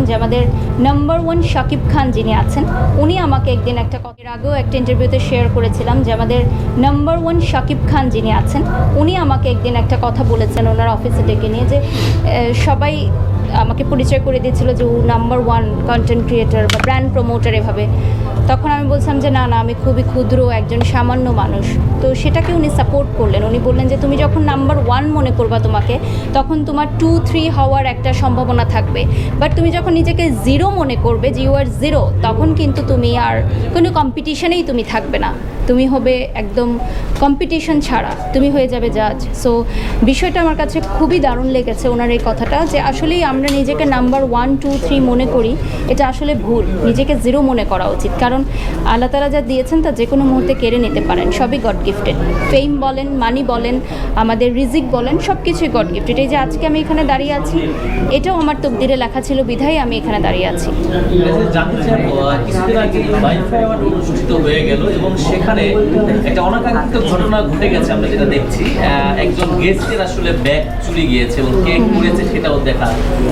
যে আমাদের নাম্বার 1 শাকিব খান যিনি আছেন উনি আমাকে একদিন একটা এর আগেও একটা ইন্টারভিউতে শেয়ার করেছিলাম যে আমাদের নাম্বার 1 শাকিব খান যিনি আছেন উনি আমাকে একদিন একটা কথা বলেছেন ওনার অফিসে ডেকে নিয়ে যে সবাই আমাকে পরিচয় করে দিয়েছিল যে ও নাম্বার 1 কন্টেন্ট ক্রিয়েটার বা ব্র্যান্ড প্রমোটার এভাবে। তখন আমি বলছিলাম যে না আমি খুবই ক্ষুদ্র একজন সামান্য মানুষ। তো সেটাকে উনি সাপোর্ট করলেন। উনি বললেন যে তুমি যখন নাম্বার 1 মনে করবা তোমাকে, তখন তোমার 2-3 হওয়ার একটা সম্ভাবনা থাকবে, বাট তুমি যখন নিজেকে 0 মনে করবে যে ইউ আর 0, তখন কিন্তু তুমি আর কোনো কম্পিটিশনেই তুমি থাকবে না, তুমি হবে একদম কম্পিটিশন ছাড়া, তুমি হয়ে যাবে জাজ। সো বিষয়টা আমার কাছে খুবই দারুণ লেগেছে ওনার এই কথাটা, যে আসলেই আমরা নিজেকে নাম্বার 1-2-3 মনে করি, এটা আসলে ভুল। নিজেকে 0 মনে করা উচিত, কারণ আল্লাহ তাআলা যা দিয়েছেন তা যে কোনো মুহূর্তে কেড়ে নিতে পারেন। সবই গড গিফটেড। ফেম বলেন, মানি বলেন, আমাদের রিজিক বলেন, সব কিছুই গড গিফটেড। এই যে আজকে আমি এখানে দাঁড়িয়ে আছি, এটাও আমার তকদিরে লেখা ছিল, বিধায় আমি এখানে দাঁড়িয়ে আছি। জানতে চাইবো, কিছুদিন আগে ওয়াইফাই অ্যাওয়ার্ড অনুষ্ঠিত হয়ে গেল এবং সেখানে একটা অনাকাঙ্ক্ষিত ঘটনা ঘটে গেছে। আমরা যেটা দেখছি, একজন গেস্টের আসলে ব্যাগ চুরি গিয়েছে এবং কে করেছে সেটাও দেখা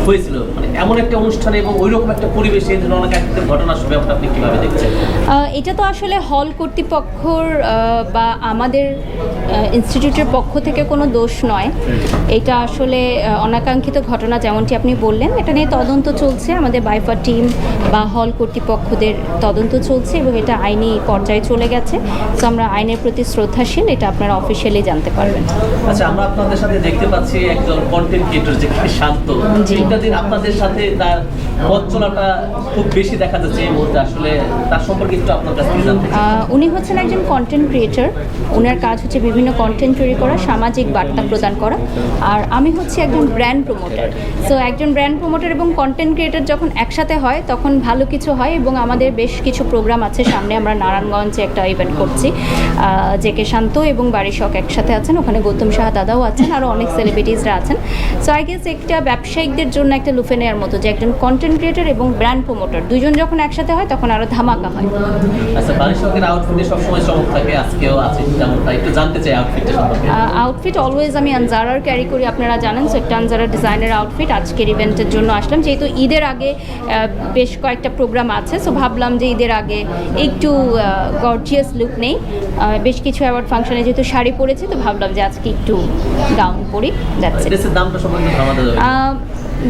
হয়েছিল। মানে এমন একটা অনুষ্ঠানে এবং ওইরকম একটা পরিবেশে এই ধরনের অনাকাঙ্ক্ষিত ঘটনা ব্যাপারটা আপনি কিভাবে দেখছেন? এটা তো আসলে হল কর্তৃপক্ষর বা আমাদের ইনস্টিটিউটের পক্ষ থেকে কোনো দোষ নয়। এটা আসলে অনাকাঙ্ক্ষিত ঘটনা, যেমনটি আপনি বললেন। এটা নিয়ে তদন্ত চলছে, আমাদের বাইফা টিম বা হল কর্তৃপক্ষদের তদন্ত চলছে এবং এটা আইনি পর্যায়ে চলে গেছে। সো আমরা আইনের প্রতি শ্রদ্ধাশীল, এটা আপনারা অফিসিয়ালি জানতে পারবেন। আচ্ছা, আমরা আপনাদের সাথে দেখতে পাচ্ছি একজন কন্টেন্ট ক্রিয়েটর যে শান্ত, একটা দিন আপনাদের সাথে তার পথ চলাটা খুব বেশি দেখা যাচ্ছে এই মুহূর্তে। আসলে তার সম্পর্কে একটু আপনার কাছ থেকে জানতে চাই। উনি হচ্ছেন একজন কন্টেন্ট ক্রিয়েটর। ওনার কাজ হচ্ছে বিভিন্ন কন্টেন্ট তৈরি করা, সামাজিক বার্তা প্রদান করা। আর আমি হচ্ছি একজন ব্র্যান্ড প্রমোটার। সো একজন ব্র্যান্ড প্রমোটার এবং কন্টেন্ট ক্রিয়েটর যখন একসাথে হয় তখন ভালো কিছু হয়। এবং আমাদের বেশ কিছু প্রোগ্রাম আছে সামনে। আমরা নারায়ণগঞ্জে একটা ইভেন্ট করছি, জেকে শান্ত এবং বাড়ির শখ একসাথে আছেন, ওখানে গৌতম সাহা দাদাও আছেন, আরও অনেক সেলিব্রিটিসরা আছেন। সো আই গেস একটা ব্যবসায়িকদের জন্য একটা লুফে নেওয়ার মতো, যে একজন কন্টেন্ট ক্রিয়েটর এবং ব্র্যান্ড প্রমোটার দুজন যখন একসাথে হয় তখন আরও ধামাকা হয়। আচ্ছা, বাড়ির শখের আউটফিটে সবসময় চমক থাকে, আজকেও আছে যেমনটা, একটু জানতে চাই আউটফিটটা সম্পর্কে। আউটফিট অলওয়েজ আমি আনজারার ক্যারি করি, আপনারা জানেন। সো একটা আনজারার ডিজাইনের আউটফিট আজকের ইভেন্টের জন্য আসলাম, যেহেতু ঈদের আগে বেশ কয়েকটা প্রোগ্রাম আছে। সো ভাবলাম যে ঈদের আগে একটু গর্জিয়াস লুক নেই। বেশ কিছু অ্যাওয়ার্ড ফাংশনে যেহেতু শাড়ি পরেছি, তো ভাবলাম যে আজকে একটু গাউন পরি, যাচ্ছে। দামটা সম্পর্কে ধারণা দেওয়া যাবে?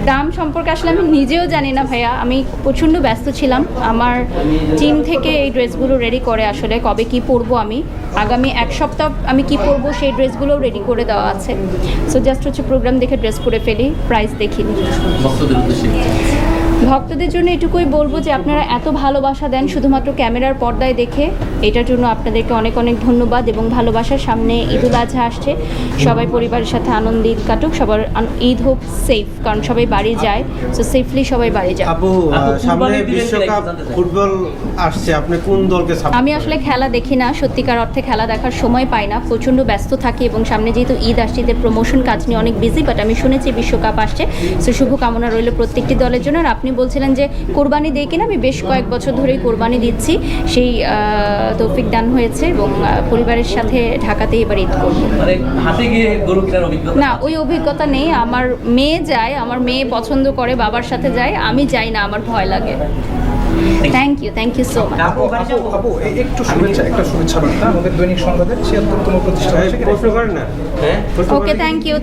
দাম সম্পর্কে আসলে আমি নিজেও জানি না ভাইয়া, আমি প্রচণ্ড ব্যস্ত ছিলাম। আমার টিম থেকে এই ড্রেসগুলো রেডি করে, আসলে কবে কি পরবো আমি আগামী 1 সপ্তাহ আমি কি পরবো সেই ড্রেসগুলোও রেডি করে দেওয়া আছে। সো জাস্ট হচ্ছে প্রোগ্রাম দেখে ড্রেস পরে ফেলি, প্রাইস দেখিনি। ভক্তদের উদ্দেশ্যে ভক্তদের জন্য এটুকুই বলবো যে আপনারা এত ভালোবাসা দেন শুধুমাত্র ক্যামেরার পর্দায় দেখে, এটার জন্য আপনাদেরকে অনেক অনেক ধন্যবাদ এবং ভালোবাসার। সামনে ঈদুল আজহা আসছে, সবাই পরিবারের সাথে আনন্দে ঈদ কাটুক, সবার ঈদ হোক সেফ, কারণ সবাই বাড়ি যায়। সো সেফলি সবাই বাড়ি যায়। আপু, সামনে বিশ্বকাপ ফুটবল আসছে, আপনি কোন দলকে সাপোর্ট? আমি আসলে খেলা দেখি না, সত্যিকার অর্থে খেলা দেখার সময় পাই না, প্রচণ্ড ব্যস্ত থাকি এবং সামনে যেহেতু ঈদ আসছে, ঈদের প্রমোশন কাজ নিয়ে অনেক বিজি। বাট আমি শুনেছি বিশ্বকাপ আসছে, সো শুভকামনা রইল প্রত্যেকটি দলের জন্য। আর আপনি বলছিলেন যে কোরবানি দেই কিনা, আমি বেশ কয়েক বছর ধরেই কোরবানি দিচ্ছি, সেই তৌফিক দান হয়েছে এবং পরিবারের সাথে ঢাকাতেই এবার ঈদ করব। না, ওই অভিজ্ঞতা নেই। আমার মেয়ে যায়, আমার মেয়ে পছন্দ করে, বাবার সাথে যায়, আমি যাই না, আমার ভয় লাগে। Thank you so much. আপু একটু একটা শুভেচ্ছা বার্তা আমাদের দৈনিক সংবাদের ৭৬তম প্রতিষ্ঠা। প্রশ্ন করেন না। ওকে, থ্যাংক ইউ।